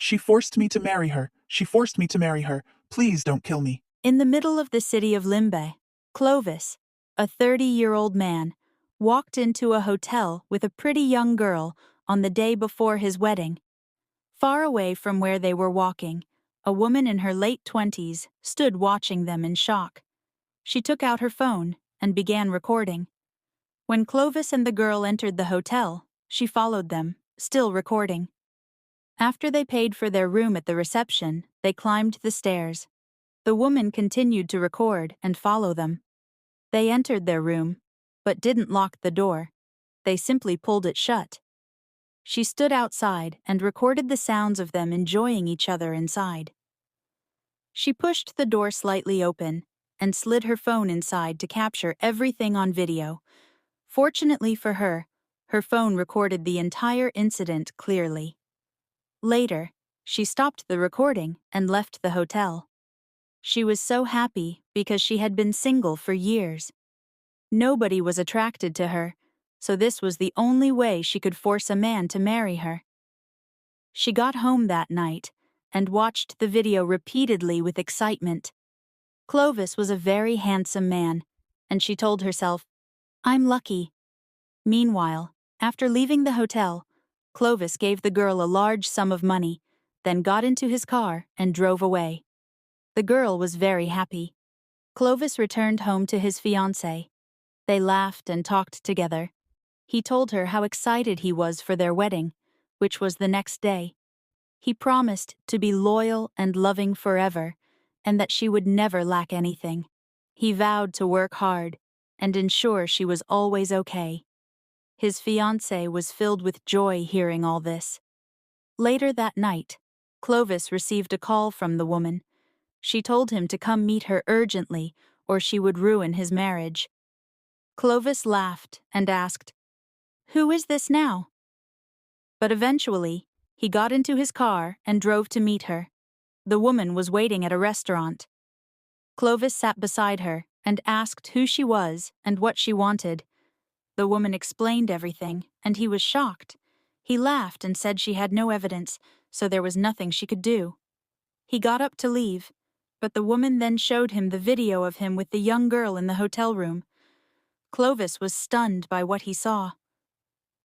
She forced me to marry her. She forced me to marry her. Please don't kill me. In the middle of the city of Limbe, Clovis, a 30-year-old man, walked into a hotel with a pretty young girl on the day before his wedding. Far away from where they were walking, a woman in her late 20s stood watching them in shock. She took out her phone and began recording. When Clovis and the girl entered the hotel, she followed them, still recording. After they paid for their room at the reception, they climbed the stairs. The woman continued to record and follow them. They entered their room, but didn't lock the door. They simply pulled it shut. She stood outside and recorded the sounds of them enjoying each other inside. She pushed the door slightly open and slid her phone inside to capture everything on video. Fortunately for her, her phone recorded the entire incident clearly. Later, she stopped the recording and left the hotel. She was so happy because she had been single for years. Nobody was attracted to her, so this was the only way she could force a man to marry her. She got home that night and watched the video repeatedly with excitement. Clovis was a very handsome man, and she told herself, "I'm lucky." Meanwhile, after leaving the hotel, Clovis gave the girl a large sum of money, then got into his car and drove away. The girl was very happy. Clovis returned home to his fiancée. They laughed and talked together. He told her how excited he was for their wedding, which was the next day. He promised to be loyal and loving forever, and that she would never lack anything. He vowed to work hard and ensure she was always okay. His fiancée was filled with joy hearing all this. Later that night, Clovis received a call from the woman. She told him to come meet her urgently, or she would ruin his marriage. Clovis laughed and asked, "Who is this now?" But eventually, he got into his car and drove to meet her. The woman was waiting at a restaurant. Clovis sat beside her and asked who she was and what she wanted. The woman explained everything, and he was shocked. He laughed and said she had no evidence, so there was nothing she could do. He got up to leave, but the woman then showed him the video of him with the young girl in the hotel room. Clovis was stunned by what he saw.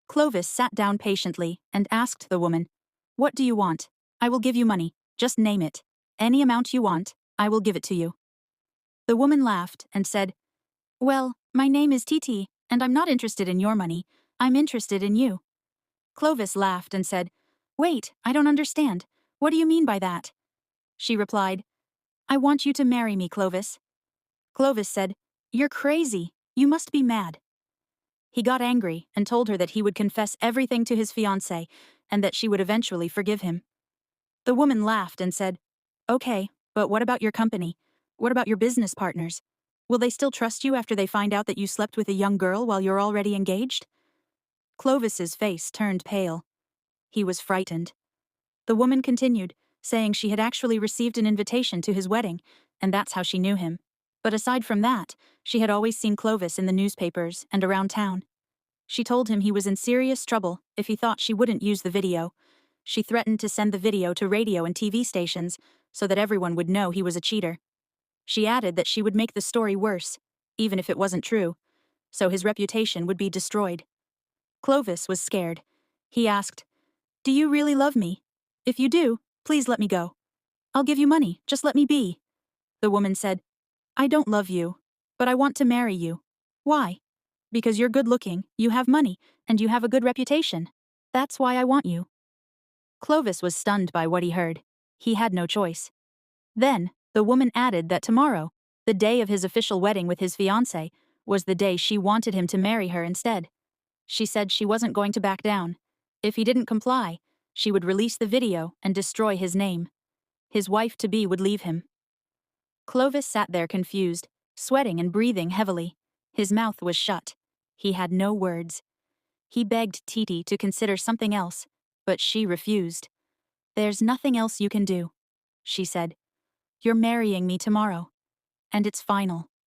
Clovis sat down patiently and asked the woman, "What do you want? I will give you money. Just name it. Any amount you want, I will give it to you." The woman laughed and said, "Well, my name is Titi, and I'm not interested in your money. I'm interested in you." Clovis laughed and said, "Wait, I don't understand. What do you mean by that?" She replied, "I want you to marry me, Clovis." Clovis said, "You're crazy. You must be mad." He got angry and told her that he would confess everything to his fiancée and that she would eventually forgive him. The woman laughed and said, "Okay, but what about your company? What about your business partners? Will they still trust you after they find out that you slept with a young girl while you're already engaged?" Clovis's face turned pale. He was frightened. The woman continued, saying she had actually received an invitation to his wedding, and that's how she knew him. But aside from that, she had always seen Clovis in the newspapers and around town. She told him he was in serious trouble if he thought she wouldn't use the video. She threatened to send the video to radio and TV stations so that everyone would know he was a cheater. She added that she would make the story worse, even if it wasn't true, so his reputation would be destroyed. Clovis was scared. He asked, "Do you really love me? If you do, please let me go. I'll give you money, just let me be." The woman said, "I don't love you, but I want to marry you." "Why?" "Because you're good-looking, you have money, and you have a good reputation. That's why I want you." Clovis was stunned by what he heard. He had no choice. Then, the woman added that tomorrow, the day of his official wedding with his fiancé, was the day she wanted him to marry her instead. She said she wasn't going to back down. If he didn't comply, she would release the video and destroy his name. His wife-to-be would leave him. Clovis sat there confused, sweating and breathing heavily. His mouth was shut. He had no words. He begged Titi to consider something else, but she refused. "There's nothing else you can do," she said. "You're marrying me tomorrow, and it's final."